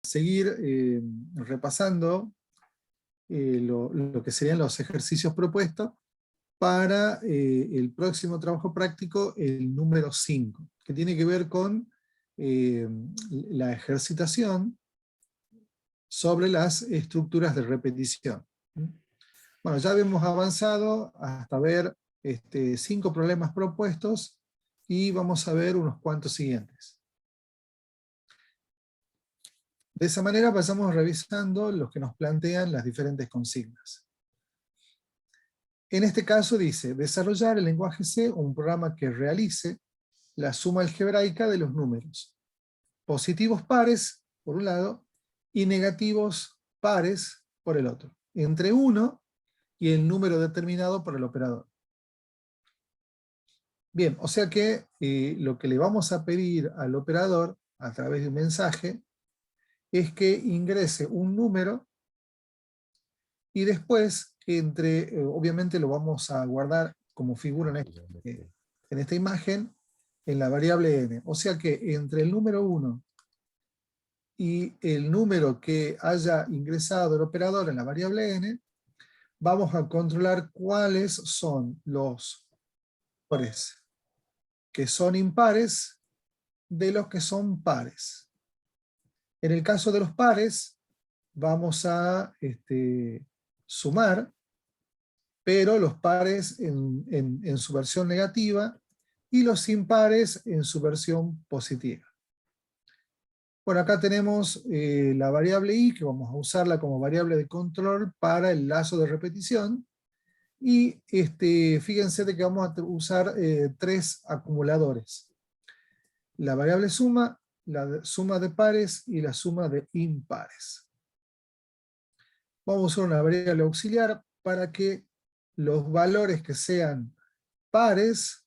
seguir repasando lo que serían los ejercicios propuestos para el próximo trabajo práctico, el número 5, que tiene que ver con la ejercitación sobre las estructuras de repetición. Bueno, ya hemos avanzado hasta ver 5 problemas propuestos y vamos a ver unos cuantos siguientes. De esa manera pasamos revisando los que nos plantean las diferentes consignas. En este caso dice, desarrollar el lenguaje C un programa que realice la suma algebraica de los números, positivos pares por un lado y negativos pares por el otro, entre 1 y el número determinado por el operador. Bien, o sea que lo que le vamos a pedir al operador a través de un mensaje es que ingrese un número y después, obviamente lo vamos a guardar como figura en esta imagen, en la variable n. O sea que entre el número 1 y el número que haya ingresado el operador en la variable n, vamos a controlar cuáles son los valores que son impares de los que son pares. En el caso de los pares, vamos a sumar, pero los pares en su versión negativa y los impares en su versión positiva. Bueno, acá tenemos la variable i, que vamos a usarla como variable de control para el lazo de repetición, y fíjense de que vamos a usar 3 acumuladores. La variable suma, la suma de pares y la suma de impares. Vamos a usar una variable auxiliar para que los valores que sean pares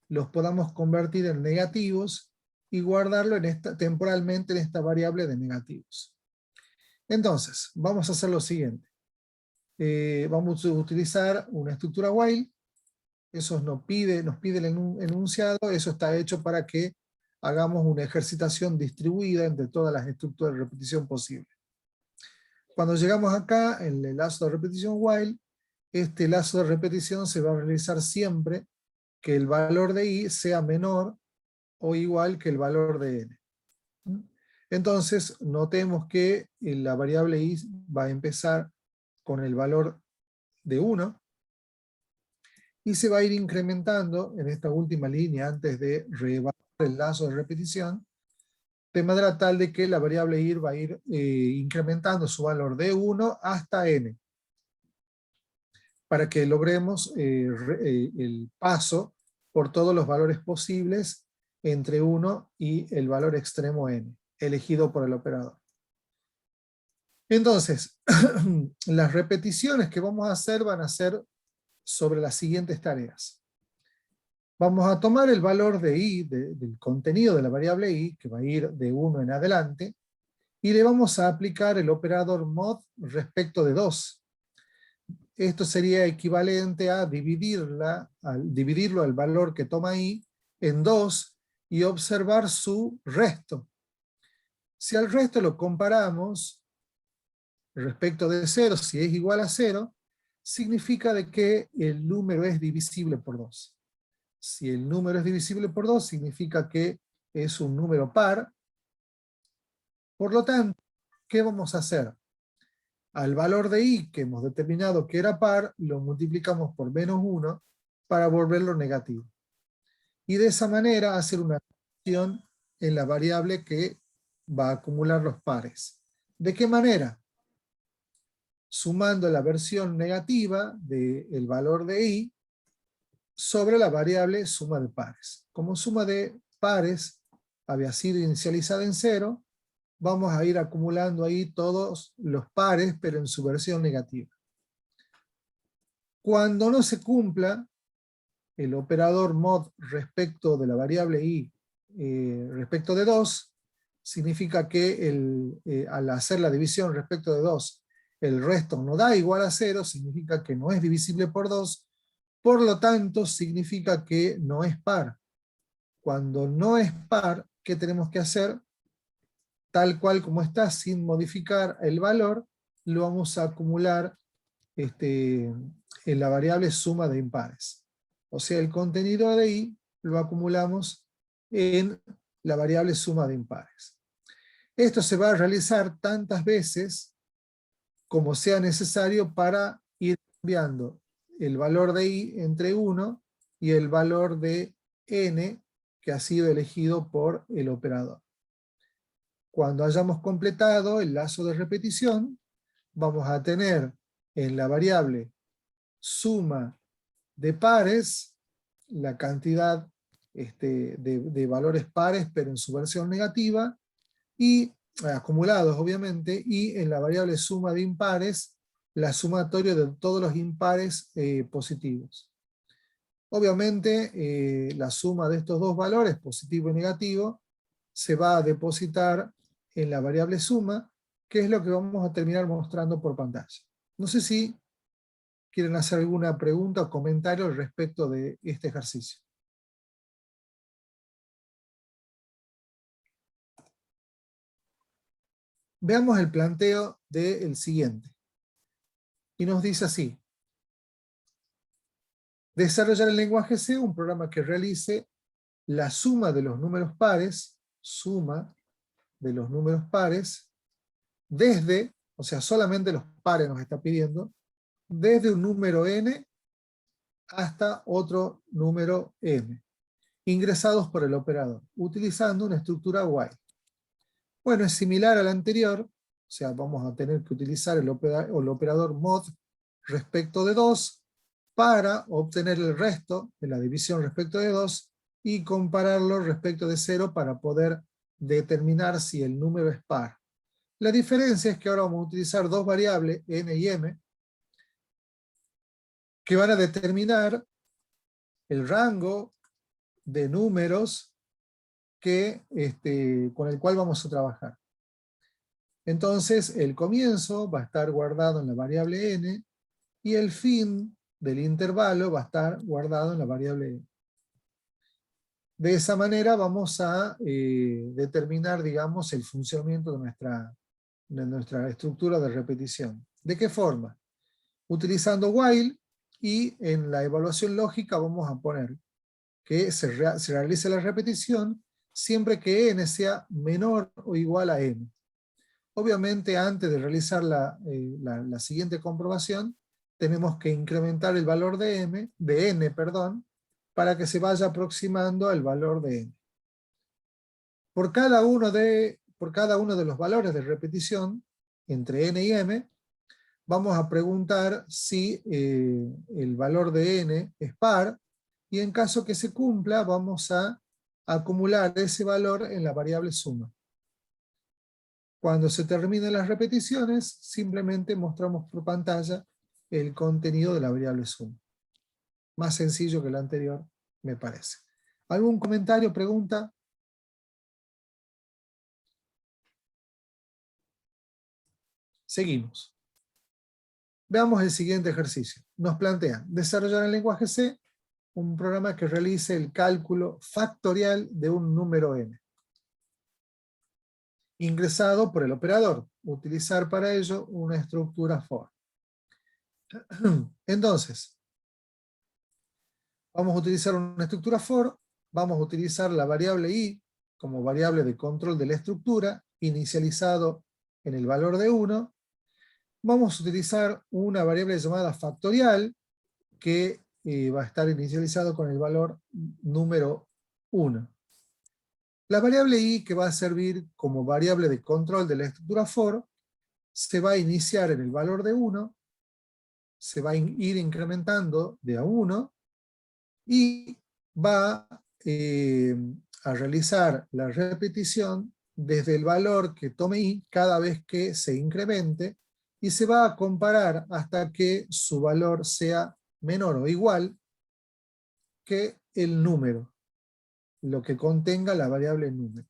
los podamos convertir en negativos y guardarlo temporalmente en esta variable de negativos. Entonces, vamos a hacer lo siguiente. Vamos a utilizar una estructura while. Eso nos pide el enunciado. Eso está hecho para que hagamos una ejercitación distribuida entre todas las estructuras de repetición posibles. Cuando llegamos acá, en el lazo de repetición while, este lazo de repetición se va a realizar siempre que el valor de i sea menor o igual que el valor de n. Entonces, notemos que la variable i va a empezar con el valor de 1 y se va a ir incrementando en esta última línea antes de reevaluar el lazo de repetición, de manera tal de que la variable i va a ir incrementando su valor de 1 hasta n, para que logremos el paso por todos los valores posibles entre 1 y el valor extremo n, elegido por el operador. Entonces, las repeticiones que vamos a hacer van a ser sobre las siguientes tareas. Vamos a tomar el valor de i, del contenido de la variable i, que va a ir de 1 en adelante, y le vamos a aplicar el operador mod respecto de 2. Esto sería equivalente a dividirlo al valor que toma i en 2 y observar su resto. Si al resto lo comparamos respecto de 0, si es igual a 0, significa de que el número es divisible por 2. Si el número es divisible por 2, significa que es un número par. Por lo tanto, ¿qué vamos a hacer? Al valor de i que hemos determinado que era par, lo multiplicamos por menos 1 para volverlo negativo. Y de esa manera hacer una acción en la variable que va a acumular los pares. ¿De qué manera? Sumando la versión negativa del valor de i sobre la variable suma de pares. Como suma de pares había sido inicializada en 0, vamos a ir acumulando ahí todos los pares, pero en su versión negativa. Cuando no se cumpla el operador mod respecto de la variable i respecto de 2, significa que al hacer la división respecto de 2, el resto no da igual a 0, significa que no es divisible por 2, por lo tanto significa que no es par. Cuando no es par, ¿qué tenemos que hacer? tal cual como está, sin modificar el valor, lo vamos a acumular en la variable suma de impares. O sea, el contenido de i lo acumulamos en la variable suma de impares. Esto se va a realizar tantas veces como sea necesario para ir cambiando el valor de i entre 1 y el valor de n que ha sido elegido por el operador. Cuando hayamos completado el lazo de repetición, vamos a tener en la variable suma de pares la cantidad de valores pares, pero en su versión negativa, y acumulados obviamente, y en la variable suma de impares, la sumatoria de todos los impares positivos. Obviamente la suma de estos dos valores, positivo y negativo, se va a depositar en la variable suma, que es lo que vamos a terminar mostrando por pantalla. No sé si quieren hacer alguna pregunta o comentario al respecto de este ejercicio. Veamos el planteo del siguiente. Y nos dice así: desarrollar el lenguaje C, un programa que realice la suma de los números pares, desde, o sea, solamente los pares nos está pidiendo, desde un número n hasta otro número m, ingresados por el operador, utilizando una estructura while. Bueno, es similar al anterior, o sea, vamos a tener que utilizar el operador mod respecto de 2 para obtener el resto de la división respecto de 2 y compararlo respecto de 0 para poder determinar si el número es par. La diferencia es que ahora vamos a utilizar dos variables, n y m, que van a determinar el rango de números con el cual vamos a trabajar. Entonces el comienzo va a estar guardado en la variable n y el fin del intervalo va a estar guardado en la variable n. De esa manera vamos a determinar, digamos, el funcionamiento de nuestra estructura de repetición. ¿De qué forma? Utilizando while, y en la evaluación lógica vamos a poner que se realice la repetición siempre que n sea menor o igual a n. Obviamente, antes de realizar la siguiente comprobación, tenemos que incrementar el valor de n, para que se vaya aproximando al valor de n. Por cada uno de los valores de repetición, entre n y m, vamos a preguntar si el valor de n es par, y en caso que se cumpla, vamos a acumular ese valor en la variable suma. Cuando se terminen las repeticiones, simplemente mostramos por pantalla el contenido de la variable suma. Más sencillo que el anterior, me parece. ¿Algún comentario, pregunta? Seguimos. Veamos el siguiente ejercicio. Nos plantea desarrollar en lenguaje C un programa que realice el cálculo factorial de un número n, ingresado por el operador. Utilizar para ello una estructura for. Entonces, vamos a utilizar una estructura for, vamos a utilizar la variable i como variable de control de la estructura, inicializado en el valor de 1. Vamos a utilizar una variable llamada factorial, que va a estar inicializado con el valor número 1. La variable i, que va a servir como variable de control de la estructura for, se va a iniciar en el valor de 1, se va a ir incrementando de a 1, y va a realizar la repetición desde el valor que tome i cada vez que se incremente, y se va a comparar hasta que su valor sea menor o igual que el número, lo que contenga la variable número,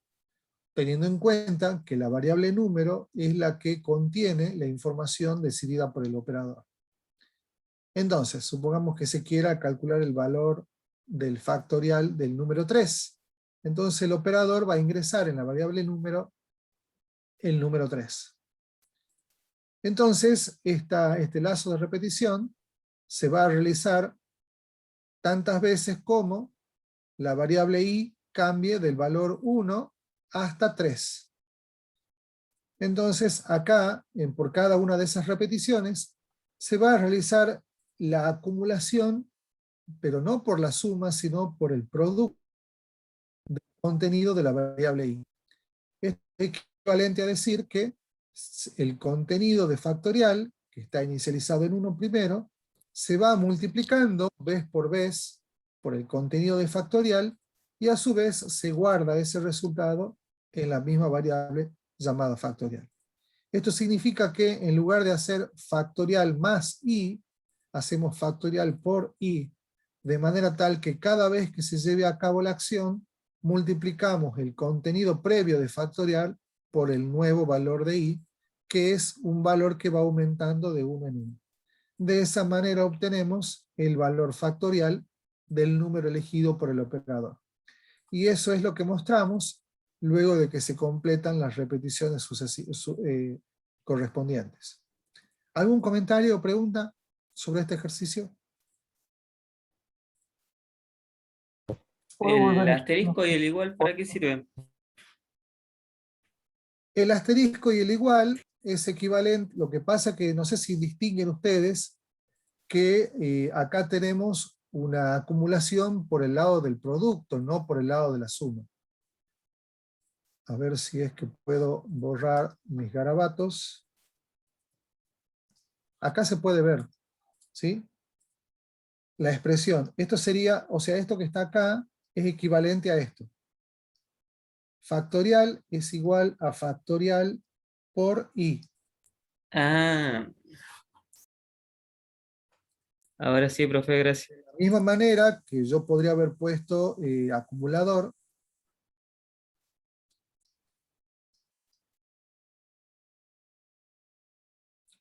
teniendo en cuenta que la variable número es la que contiene la información decidida por el operador. Entonces, supongamos que se quiera calcular el valor del factorial del número 3. Entonces el operador va a ingresar en la variable número el número 3. Entonces, este lazo de repetición se va a realizar tantas veces como la variable i cambie del valor 1 hasta 3. Entonces, acá, por cada una de esas repeticiones, se va a realizar la acumulación, pero no por la suma, sino por el producto del contenido de la variable i. Es equivalente a decir que el contenido de factorial, que está inicializado en 1 primero, se va multiplicando vez por vez por el contenido de factorial, y a su vez se guarda ese resultado en la misma variable llamada factorial. Esto significa que en lugar de hacer factorial más i, hacemos factorial por i, de manera tal que cada vez que se lleve a cabo la acción, multiplicamos el contenido previo de factorial por el nuevo valor de i, que es un valor que va aumentando de 1 en 1. De esa manera obtenemos el valor factorial del número elegido por el operador. Y eso es lo que mostramos luego de que se completan las repeticiones correspondientes. ¿Algún comentario o pregunta sobre este ejercicio? ¿El asterisco y el igual para qué sirven? El asterisco y el igual es equivalente. Lo que pasa que no sé si distinguen ustedes que acá tenemos una acumulación por el lado del producto, no por el lado de la suma. A ver si es que puedo borrar mis garabatos. Acá se puede ver, ¿sí? La expresión. Esto sería, o sea, esto que está acá es equivalente a esto. Factorial es igual a factorial por i. Ah, ahora sí, profe, gracias. De la misma manera que yo podría haber puesto acumulador,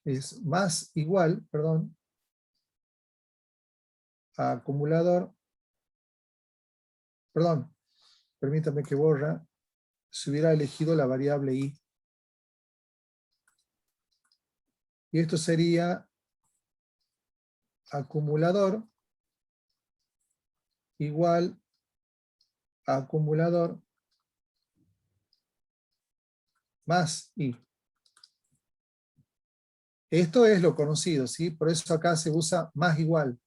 es más igual, perdón, a acumulador, perdón, permítame que borra, si hubiera elegido la variable i. Y esto sería acumulador igual a acumulador más i. Esto es lo conocido, ¿sí? Por eso acá se usa más igual.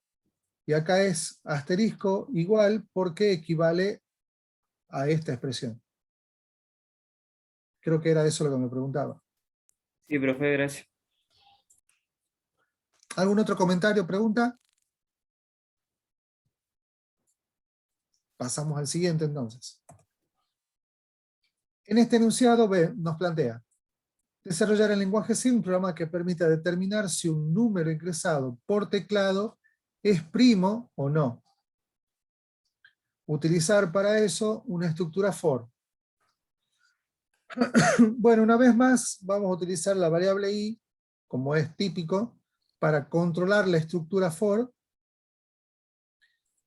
Y acá es asterisco igual porque equivale a esta expresión. Creo que era eso lo que me preguntaba. Sí, profe, gracias. ¿Algún otro comentario o pregunta? Pasamos al siguiente entonces. En este enunciado nos plantea desarrollar en lenguaje C un programa que permita determinar si un número ingresado por teclado es primo o no. Utilizar para eso una estructura for. Bueno, una vez más vamos a utilizar la variable i, como es típico, para controlar la estructura for.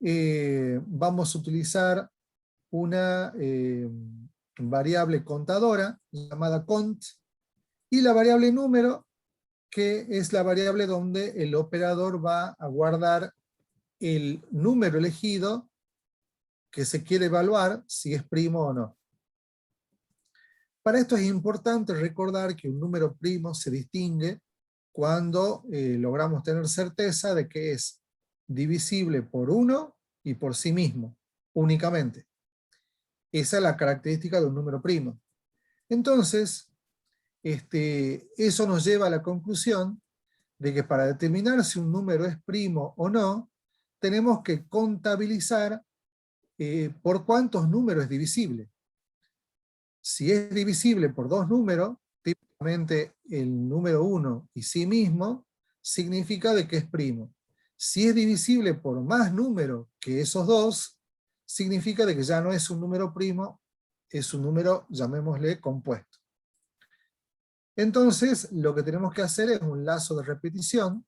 Vamos a utilizar una variable contadora llamada cont, y la variable número, que es la variable donde el operador va a guardar el número elegido que se quiere evaluar, si es primo o no. Para esto es importante recordar que un número primo se distingue cuando logramos tener certeza de que es divisible por 1 y por sí mismo, únicamente. Esa es la característica de un número primo. Entonces, eso nos lleva a la conclusión de que para determinar si un número es primo o no, tenemos que contabilizar por cuántos números es divisible. Si es divisible por dos números, típicamente el número 1 y sí mismo, significa de que es primo. Si es divisible por más números que esos dos, significa de que ya no es un número primo, es un número, llamémosle, compuesto. Entonces, lo que tenemos que hacer es un lazo de repetición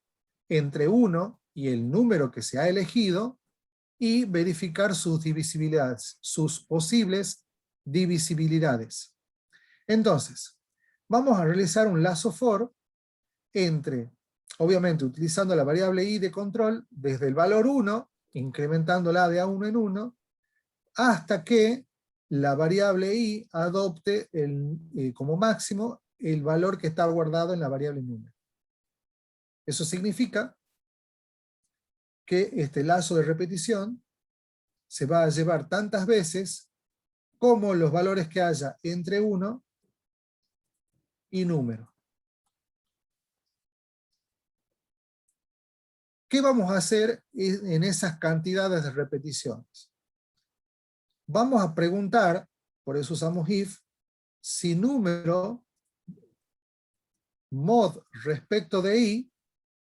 entre 1 y el número que se ha elegido y verificar sus divisibilidades, sus posibles divisibilidades. Entonces, vamos a realizar un lazo for entre, obviamente utilizando la variable i de control, desde el valor 1, incrementándola de a1 en 1, hasta que la variable i adopte como máximo el valor que está guardado en la variable número. Eso significa que este lazo de repetición se va a llevar tantas veces como los valores que haya entre 1 y número. ¿Qué vamos a hacer en esas cantidades de repeticiones? Vamos a preguntar, por eso usamos if, si número mod respecto de i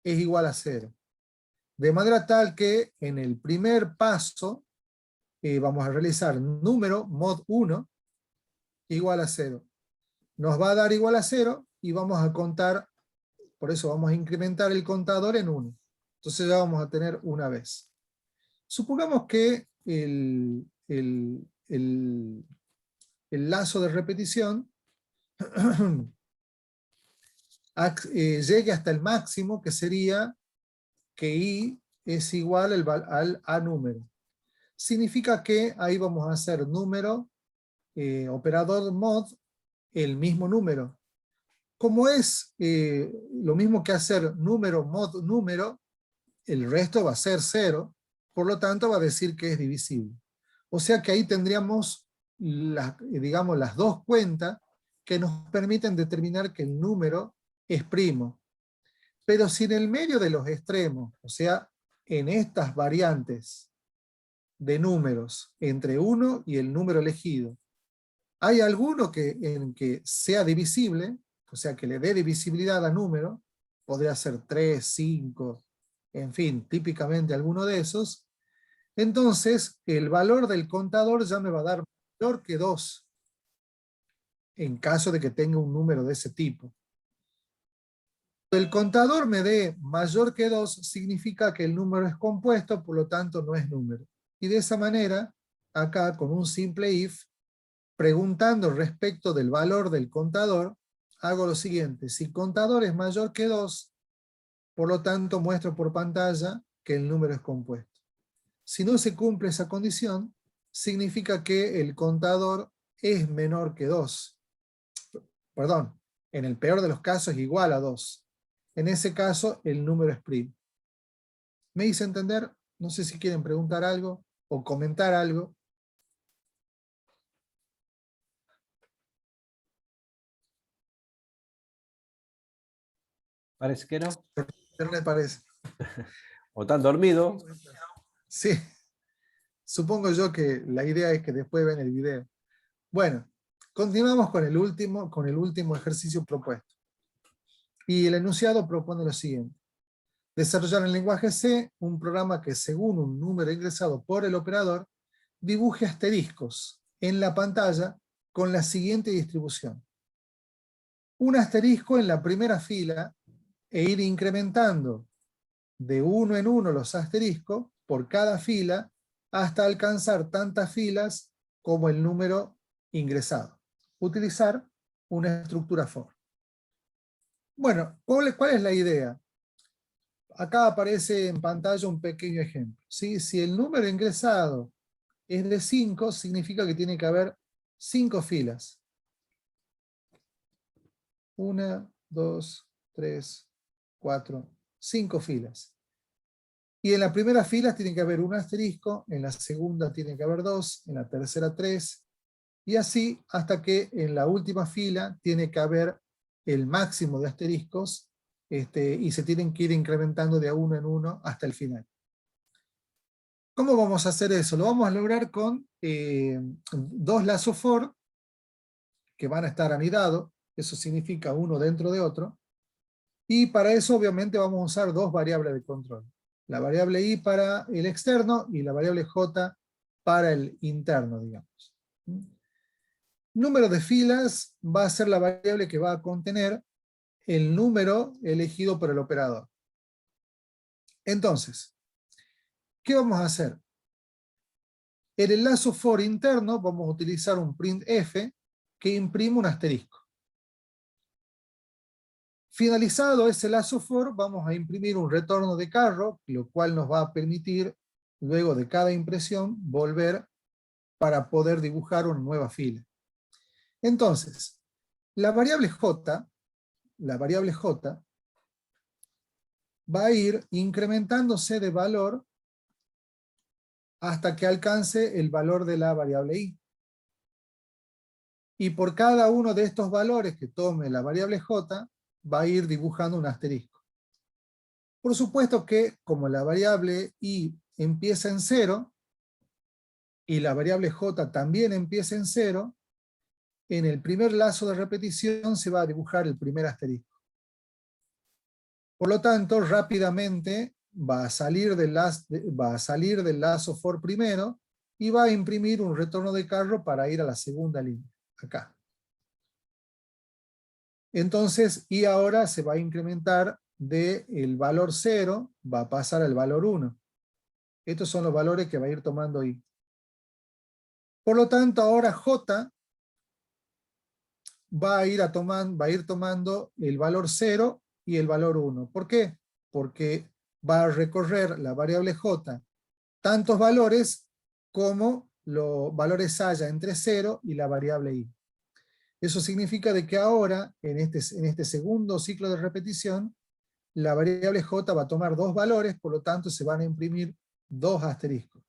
es igual a 0. De manera tal que en el primer paso vamos a realizar número mod 1 igual a 0. Nos va a dar igual a 0 y vamos a contar, por eso vamos a incrementar el contador en 1. Entonces ya vamos a tener una vez. Supongamos que el lazo de repetición llegue hasta el máximo, que sería que i es igual al a número. Significa que ahí vamos a hacer número, operador mod, el mismo número. Como es lo mismo que hacer número mod número, el resto va a ser 0, por lo tanto va a decir que es divisible. O sea que ahí tendríamos digamos, las dos cuentas que nos permiten determinar que el número es primo. Pero si en el medio de los extremos, o sea, en estas variantes de números entre 1 y el número elegido, hay alguno en que sea divisible, o sea, que le dé divisibilidad a número, podría ser 3, 5, en fin, típicamente alguno de esos, entonces el valor del contador ya me va a dar mayor que 2, en caso de que tenga un número de ese tipo. El contador me dé mayor que 2 significa que el número es compuesto, por lo tanto no es número. Y de esa manera, acá con un simple if, preguntando respecto del valor del contador, hago lo siguiente: si contador es mayor que 2, por lo tanto muestro por pantalla que el número es compuesto. Si no se cumple esa condición, significa que el contador es menor que 2. Perdón, en el peor de los casos es igual a 2. En ese caso, el número es primo. ¿Me hice entender? No sé si quieren preguntar algo o comentar algo. Parece que no. ¿Qué me parece? O tan dormido. Sí. Supongo yo que la idea es que después ven el video. Bueno, continuamos con el último ejercicio propuesto. Y el enunciado propone lo siguiente: desarrollar en lenguaje C un programa que, según un número ingresado por el operador, dibuje asteriscos en la pantalla con la siguiente distribución. Un asterisco en la primera fila e ir incrementando de 1 en 1 los asteriscos por cada fila hasta alcanzar tantas filas como el número ingresado. Utilizar una estructura for. Bueno, ¿cuál es la idea? Acá aparece en pantalla un pequeño ejemplo, ¿sí? Si el número ingresado es de 5, significa que tiene que haber 5 filas. 1, 2, 3, 4, 5 filas. Y en la primera fila tiene que haber un asterisco, en la segunda tiene que haber 2, en la tercera 3, y así hasta que en la última fila tiene que haber el máximo de asteriscos, y se tienen que ir incrementando de a 1 en 1 hasta el final. ¿Cómo vamos a hacer eso? Lo vamos a lograr con dos lazos for que van a estar anidados, eso significa uno dentro de otro, y para eso obviamente vamos a usar dos variables de control. La variable i para el externo y la variable j para el interno, digamos. Número de filas va a ser la variable que va a contener el número elegido por el operador. Entonces, ¿qué vamos a hacer? En el lazo for interno vamos a utilizar un printf que imprime un asterisco. Finalizado ese lazo for, vamos a imprimir un retorno de carro, lo cual nos va a permitir, luego de cada impresión, volver para poder dibujar una nueva fila. Entonces, la variable j va a ir incrementándose de valor hasta que alcance el valor de la variable i. Y por cada uno de estos valores que tome la variable j, va a ir dibujando un asterisco. Por supuesto que, como la variable i empieza en 0, y la variable j también empieza en 0, en el primer lazo de repetición se va a dibujar el primer asterisco. Por lo tanto, rápidamente va a salir del lazo for primero, y va a imprimir un retorno de carro para ir a la segunda línea, acá. Entonces, y ahora se va a incrementar del valor 0, va a pasar al valor 1. Estos son los valores que va a ir tomando i. Por lo tanto, ahora j va a ir tomando el valor 0 y el valor 1. ¿Por qué? Porque va a recorrer la variable j tantos valores como los valores haya entre 0 y la variable i. Eso significa de que ahora, en este segundo ciclo de repetición, la variable j va a tomar 2 valores, por lo tanto se van a imprimir 2 asteriscos.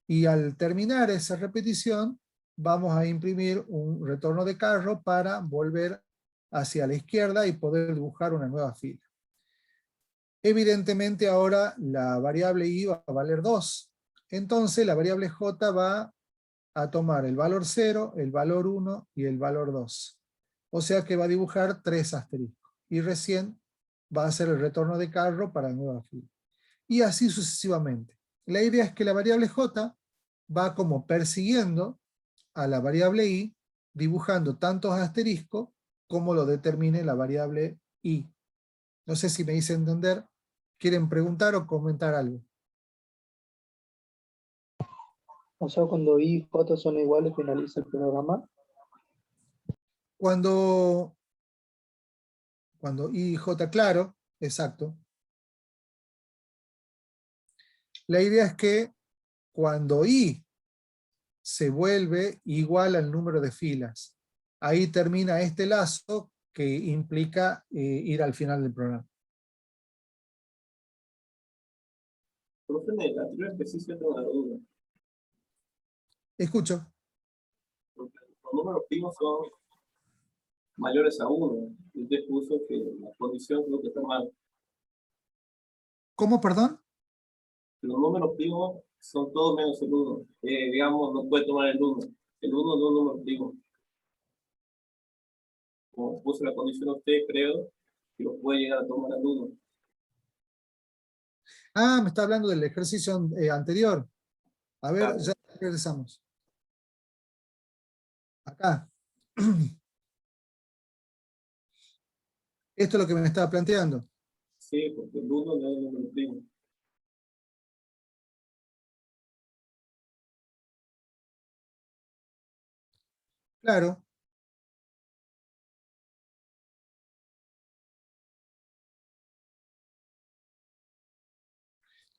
Y al terminar esa repetición, vamos a imprimir un retorno de carro para volver hacia la izquierda y poder dibujar una nueva fila. Evidentemente ahora la variable i va a valer 2. Entonces la variable j va a tomar el valor 0, el valor 1 y el valor 2. O sea que va a dibujar 3 asteriscos. Y recién va a hacer el retorno de carro para la nueva fila. Y así sucesivamente. La idea es que la variable j va como persiguiendo a la variable i, dibujando tantos asteriscos como lo determine la variable i. No sé si me hice entender. ¿Quieren preguntar o comentar algo? O sea, cuando i y j son iguales, finaliza el programa. Cuando i y j, claro, exacto. La idea es que cuando i se vuelve igual al número de filas, ahí termina este lazo que implica ir al final del programa. Profe, en el anterior ejercicio tengo una duda. Escucho. Porque los números primos son mayores a 1. Y usted puso que la condición creo que está mal. ¿Cómo, perdón? Los números primos son todos menos el 1. Digamos, no puede tomar el 1. El 1 no es un número primo. Como puso la condición usted, creo que lo puede llegar a tomar al 1. Ah, me está hablando del ejercicio anterior. A ver, Claro. ya regresamos. Acá. Esto es lo que me estaba planteando. Sí, porque el 1 no es un número primo. Claro.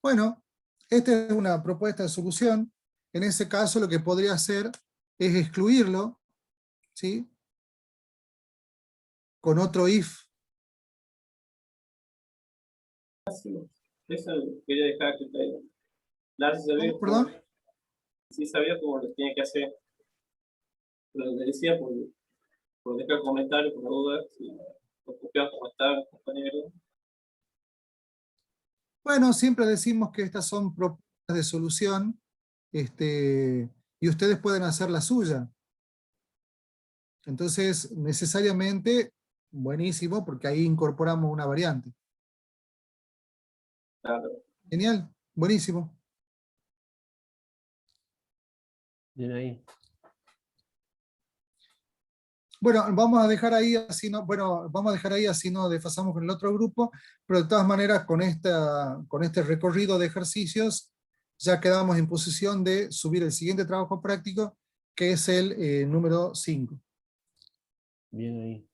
Bueno, esta es una propuesta de solución. En ese caso lo que podría hacer es excluirlo, ¿sí? Con otro if. Eso quería dejar que está ahí. Larry sabía ¿Cómo, perdón? sí sabía cómo lo tenía que hacer. Pero le decía por dejar comentarios, por la duda, si lo copiaba como estaba, compañero. Bueno, siempre decimos que estas son propuestas de solución, y ustedes pueden hacer la suya. Entonces, necesariamente, buenísimo, porque ahí incorporamos una variante. Claro. Genial, buenísimo. Bien ahí. Bueno, vamos a dejar ahí, así no desfasamos con el otro grupo, pero de todas maneras con este recorrido de ejercicios ya quedamos en posición de subir el siguiente trabajo práctico, que es el número 5. Bien ahí.